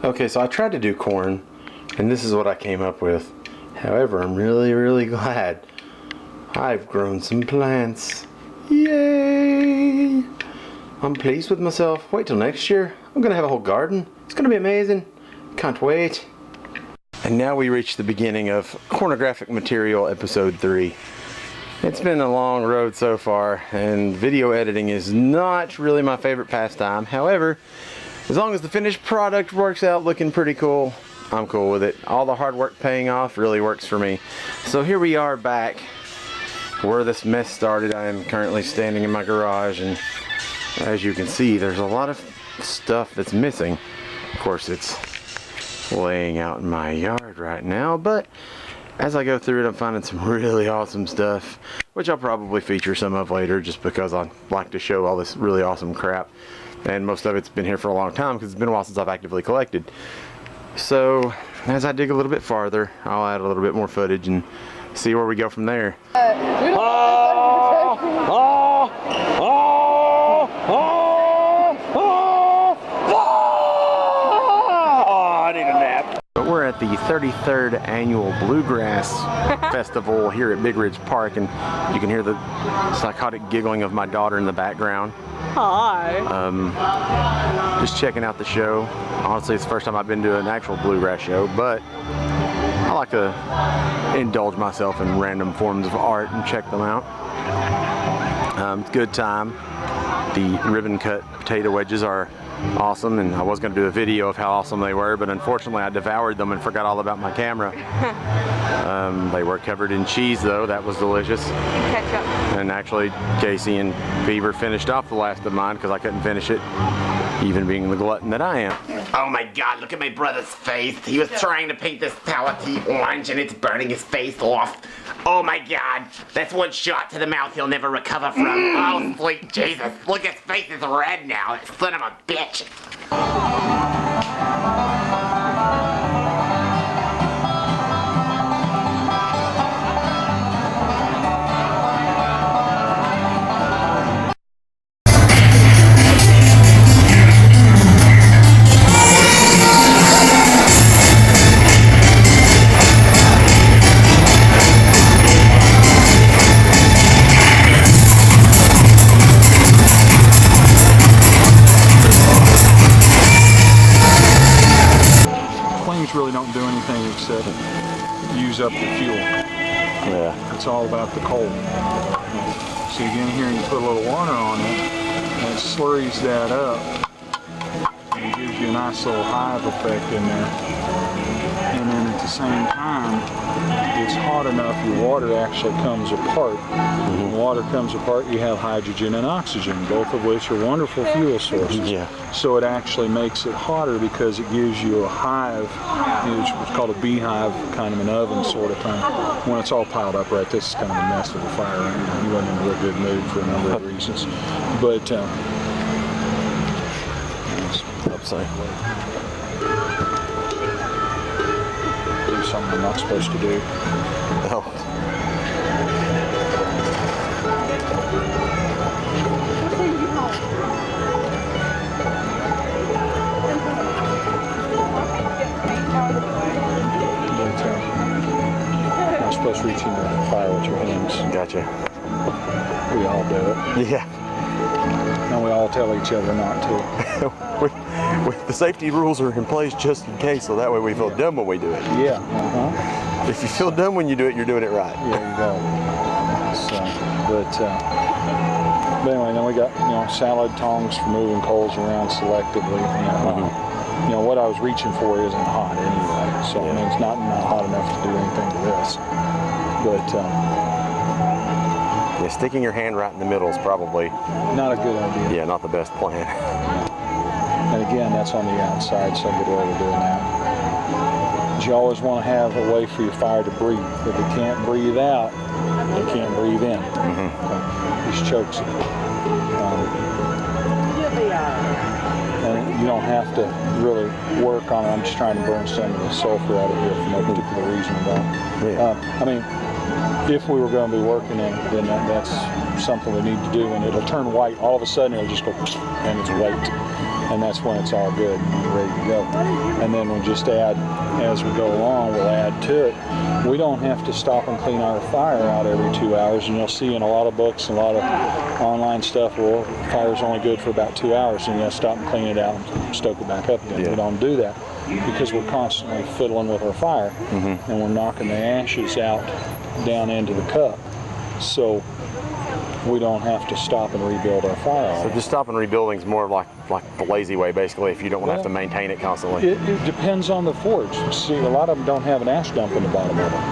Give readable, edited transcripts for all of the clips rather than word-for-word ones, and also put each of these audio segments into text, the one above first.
Okay, so I tried to do corn, and this is what I came up with. However, I'm really glad I've grown some plants. Yay! I'm pleased with myself. Wait till next year. I'm gonna have a whole garden. It's gonna be amazing. Can't wait. And now we reach the beginning of Cornographic Material Episode 3. It's been a long road so far, and video editing is not really my favorite pastime. However, as long as the finished product works out looking pretty cool, I'm cool with it. All the hard work paying off really works for me. So here we are back where this mess started. I am currently standing in my garage, and as you can see, there's a lot of stuff that's missing. Of course, it's laying out in my yard right now, but as I go through it, I'm finding some really awesome stuff, which I'll probably feature some of later just because I like to show all this really awesome crap. And most of it's been here for a long time because it's been a while since I've actively collected. So as I dig a little bit farther, I'll add a little bit more footage and see where we go from there. I need a nap. But we're at the 33rd Annual Bluegrass Festival here at Big Ridge Park, and you can hear the psychotic giggling of my daughter in the background. Hi. Just checking out the show. Honestly, it's the first time I've been to an actual bluegrass show, but I like to indulge myself in random forms of art and check them out. It's a good time. The ribbon cut potato wedges are awesome, and I was going to do a video of how awesome they were, but unfortunately I devoured them and forgot all about my camera. They were covered in cheese though. That was delicious. Ketchup. And actually Casey and Beaver finished off the last of mine because I couldn't finish it, even being the glutton that I am. Oh my god, look at my brother's face. He was trying to paint this palette orange and it's burning his face off. Oh my god, that's one shot to the mouth he'll never recover from. Oh sweet Jesus, look, his face is red now, that son of a bitch. Really don't do anything except use up the fuel. Yeah. It's all about the coal. So you get in here and you put a little water on it, and it slurries that up, and it gives you a nice little hive effect in there. And then at the same time, it's hot enough, your water actually comes apart. When water comes apart, you have hydrogen and oxygen, both of which are wonderful fuel sources. Yeah. So it actually makes it hotter because it gives you a hive, which is called a beehive, kind of an oven sort of thing. When it's all piled up right, this is kind of a mess of a fire right now. You wasn't in a real good mood for a number of reasons. But, Upside. do something I'm not supposed to do. Oh. You're supposed to reach into the fire with your hands. Gotcha. We all do it. Yeah. And we all tell each other not to. The safety rules are in place just in case, so that way we feel dumb when we do it. Yeah. If you feel dumb when you do it, you're doing it right. Yeah, you go. So, but anyway, then we got salad tongs for moving coals around selectively. What I was reaching for isn't hot anyway, so I mean, it's not hot enough to do anything to this. But yeah, sticking your hand right in the middle is probably not a good idea. Yeah, not the best plan. And again, that's on the outside, so good way of doing that. But you always want to have a way for your fire to breathe. If it can't breathe out, it can't breathe in. This chokes it. And you don't have to really work on it. I'm just trying to burn some of the sulfur out of here for no particular reason at all. I mean, if we were going to be working in it, then that's something we need to do, and it'll turn white. All of a sudden, it'll just go, and it's white. and that's when it's all good and ready to go. And then we'll just add, as we go along, we'll add to it. We don't have to stop and clean our fire out every 2 hours, and you'll see in a lot of books and a lot of online stuff, well, fire's only good for about 2 hours, and you have to stop and clean it out and stoke it back up again. Yeah. We don't do that because we're constantly fiddling with our fire, and we're knocking the ashes out down into the cup. So we don't have to stop and rebuild our fire. So just stopping rebuilding is more like the lazy way, basically, if you don't want to have to maintain it constantly. It depends on the forge. See, a lot of them don't have an ash dump in the bottom of them.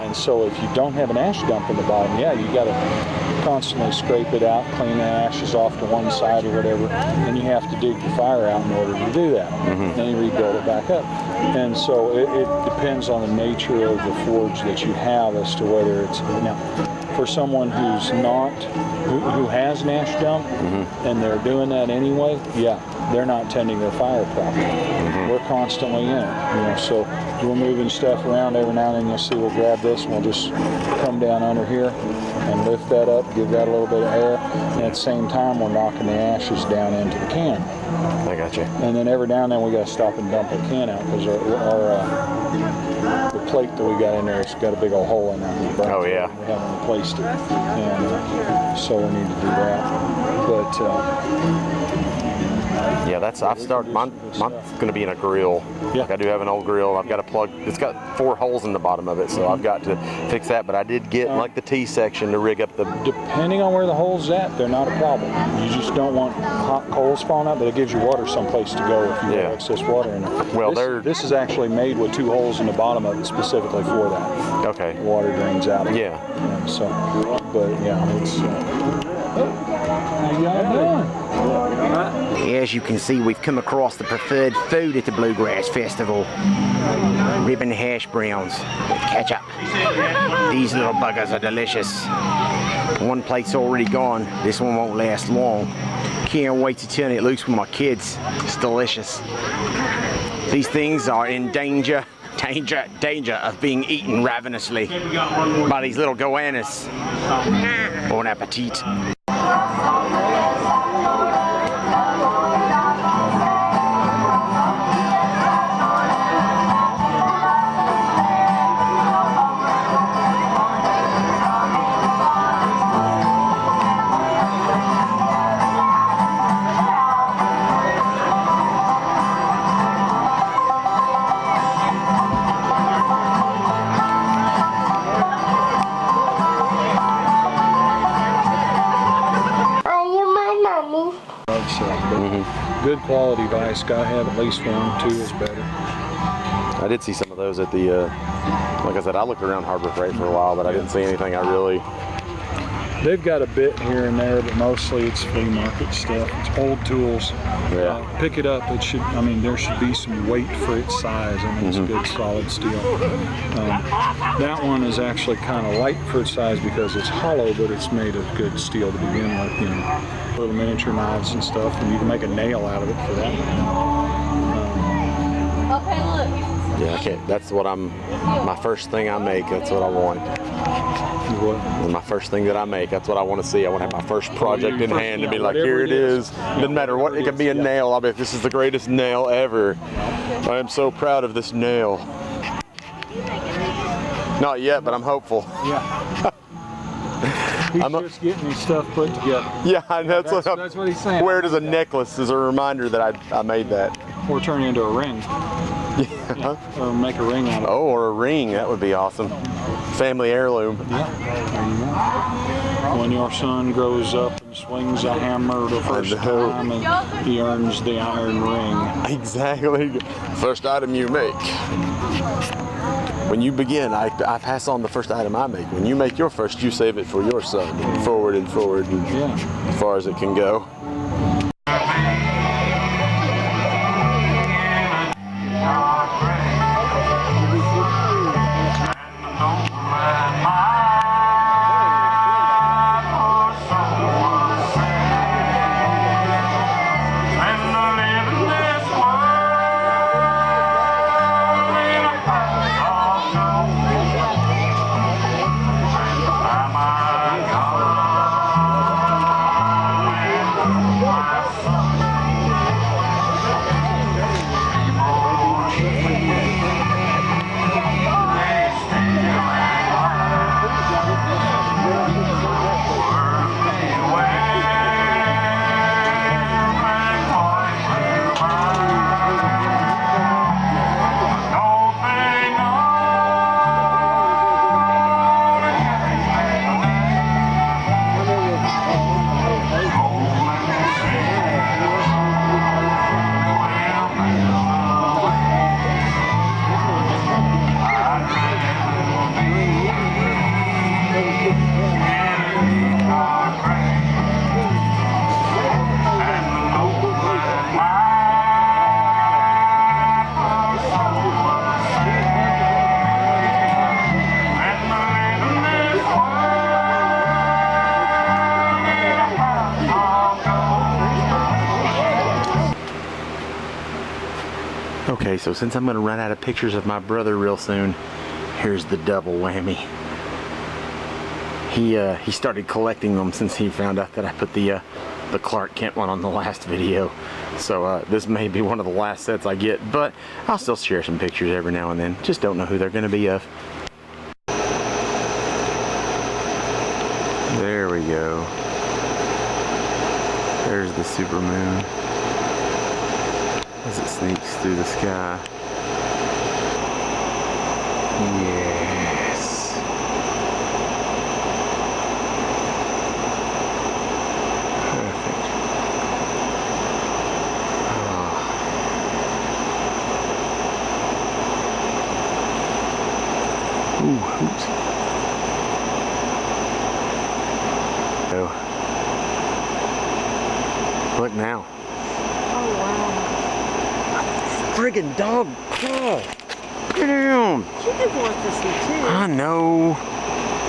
And so if you don't have an ash dump in the bottom, yeah, you got to constantly scrape it out, clean the ashes off to one side or whatever, and you have to dig the fire out in order to do that. Then you rebuild it back up. And so it depends on the nature of the forge that you have as to whether it's, now, for someone who's not, who has an ash dump, and they're doing that anyway, yeah, they're not tending their fire properly. We're constantly in it, so we're moving stuff around every now and then. You'll see we'll grab this and we'll just come down under here and lift that up, give that a little bit of air, and at the same time we're knocking the ashes down into the can. I got you. And then every now and then we got to stop and dump our can out because the plate that we got in there, it's got a big old hole in it. Oh yeah. We haven't replaced it, and so we need to do that. But yeah, I've started, mine's going to be in a grill. Yeah. Like I do have an old grill. I've got a plug, it's got 4 holes in the bottom of it, so I've got to fix that, but I did get like the T section to rig up the... Depending on where the hole's at, they're not a problem. You just don't want hot coals falling out, but it gives you water someplace to go if you have excess water in it. Well, this is actually made with 2 holes in the bottom of it specifically for that. Okay. The water drains out of it. Yeah. And so, but yeah, it's... how y'all doing? As you can see, we've come across the preferred food at the Bluegrass Festival. Ribbon hash browns with ketchup. These little buggers are delicious. One plate's already gone. This one won't last long. Can't wait to turn it loose with my kids. It's delicious. These things are in danger of being eaten ravenously by these little goannas. Bon appetit. Good quality vise, gotta have at least 1, 2 is better. I did see some of those at the, like I said, I looked around Harbor Freight for a while, but I didn't see anything I really... They've got a bit here and there, but mostly it's flea market stuff. It's old tools. Yeah. Pick it up. It should. I mean, there should be some weight for its size. I mean, it's good solid steel. That one is actually kind of light for its size because it's hollow, but it's made of good steel to begin with. Little miniature knives and stuff, and you can make a nail out of it for that. Okay, look. Yeah, okay. That's what my first thing I make, that's what I want. What? My first thing that I make, that's what I want to see. I want to have my first project in hand and be like, here it is. Doesn't matter what, it could be a nail. I'll be like, this is the greatest nail ever. I am so proud of this nail. Not yet, but I'm hopeful. Yeah. He's just getting his stuff put together. Yeah, that's what he's saying. Wear it as a necklace as a reminder that I made that. Or turn it into a ring. Yeah. Or make a ring out of it. Oh, or a ring. That would be awesome. Family heirloom. Yeah. There you go. When your son grows up and swings a hammer the first time, and he earns the iron ring. Exactly. First item you make. When you begin, I pass on the first item I make. When you make your first, you save it for your son. Forward and forward, and as far as it can go. Okay, so since I'm gonna run out of pictures of my brother real soon, here's the double whammy. He started collecting them since he found out that I put the Clark Kent one on the last video. So this may be one of the last sets I get, but I'll still share some pictures every now and then. Just don't know who they're gonna be of. There we go. There's the supermoon as it sneaks through the sky. Yes. Perfect. Oh. Ooh, hoots. Oh. Look now. Oh wow. Friggin' dog. Oh. Damn. She just wants to see too. I know.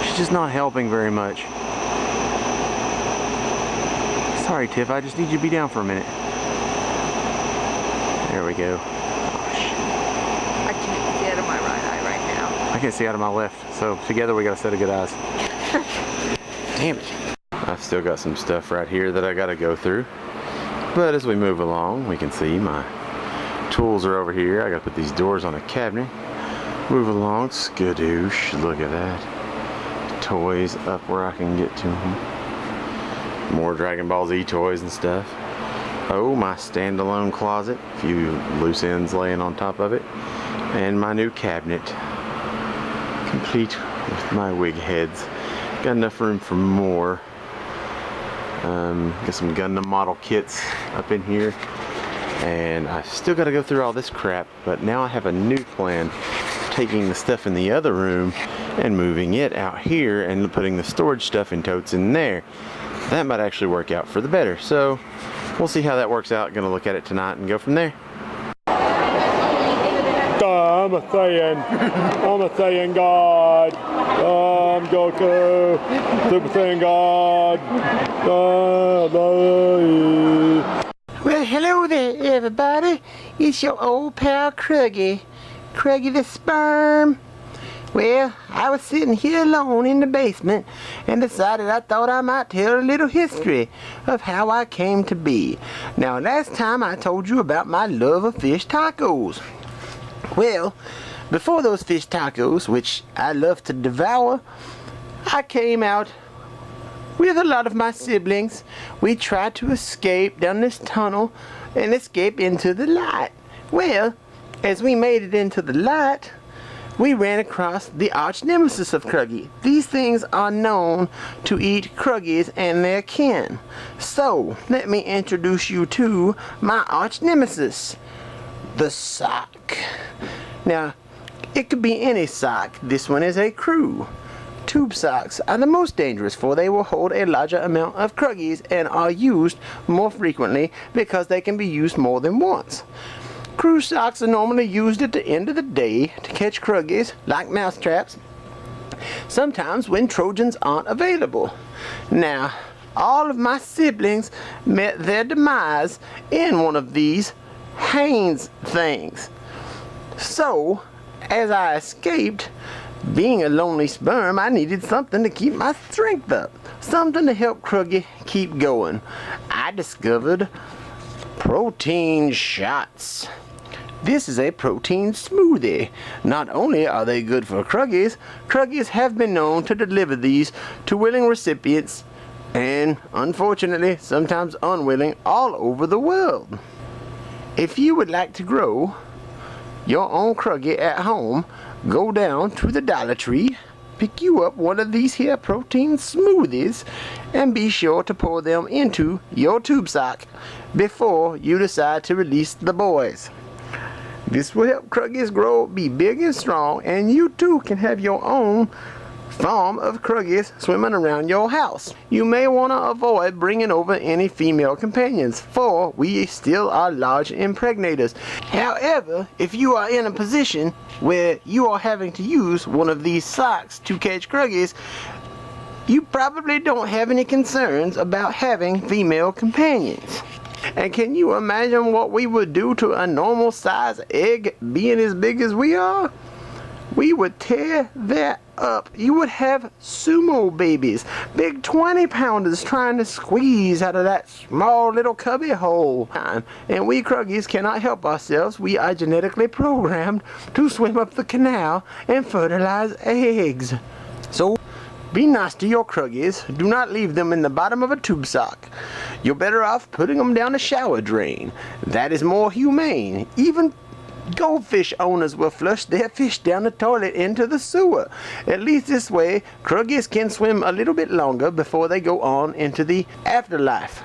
She's just not helping very much. Sorry, Tiff. I just need you to be down for a minute. There we go. I can't see out of my right eye right now. I can't see out of my left. So together we got a set of good eyes. Damn it. I've still got some stuff right here that I got to go through. But as we move along, we can see my tools are over here. I got to put these doors on a cabinet. Move along, skadoosh, look at that. Toys up where I can get to them. More Dragon Ball Z toys and stuff. Oh, my standalone closet. A few loose ends laying on top of it. And my new cabinet. Complete with my wig heads. Got enough room for more. Got some Gundam model kits up in here. And I've still got to go through all this crap, but now I have a new plan. Taking the stuff in the other room and moving it out here and putting the storage stuff in totes in there. That might actually work out for the better. So we'll see how that works out. Gonna look at it tonight and go from there. I'm a Saiyan God. I'm Goku, Super Saiyan God. Well, hello there, everybody. It's your old pal Kruggy. Kruggy the Sperm. Well, I was sitting here alone in the basement and decided I thought I might tell a little history of how I came to be. Now, last time I told you about my love of fish tacos. Well, before those fish tacos, which I love to devour, I came out with a lot of my siblings. We tried to escape down this tunnel and escape into the light. Well, as we made it into the light, we ran across the arch nemesis of Kruggy. These things are known to eat Kruggies and their kin. So, let me introduce you to my arch nemesis, the sock. Now, it could be any sock. This one is a crew. Tube socks are the most dangerous, for they will hold a larger amount of Kruggies and are used more frequently because they can be used more than once. Crew socks are normally used at the end of the day to catch Kruggies, like mousetraps, sometimes when Trojans aren't available. Now, all of my siblings met their demise in one of these Haynes things. So, as I escaped, being a lonely sperm, I needed something to keep my strength up. Something to help Kruggy keep going. I discovered protein shots. This is a protein smoothie. Not only are they good for Kruggies, Kruggies have been known to deliver these to willing recipients and, unfortunately, sometimes unwilling, all over the world. If you would like to grow your own Kruggy at home, go down to the Dollar Tree, pick you up one of these here protein smoothies, and be sure to pour them into your tube sock before you decide to release the boys. This will help Kruggies grow, be big and strong, and you too can have your own farm of Kruggies swimming around your house. You may want to avoid bringing over any female companions, for we still are large impregnators. However, if you are in a position where you are having to use one of these socks to catch Kruggies, you probably don't have any concerns about having female companions. And can you imagine what we would do to a normal size egg being as big as we are? We would tear that up. You would have sumo babies, big 20-pounders trying to squeeze out of that small little cubby hole. And we Kruggies cannot help ourselves. We are genetically programmed to swim up the canal and fertilize eggs. So be nice to your Kruggies. Do not leave them in the bottom of a tube sock. You're better off putting them down a shower drain. That is more humane. Even goldfish owners will flush their fish down the toilet into the sewer. At least this way, Kruggies can swim a little bit longer before they go on into the afterlife.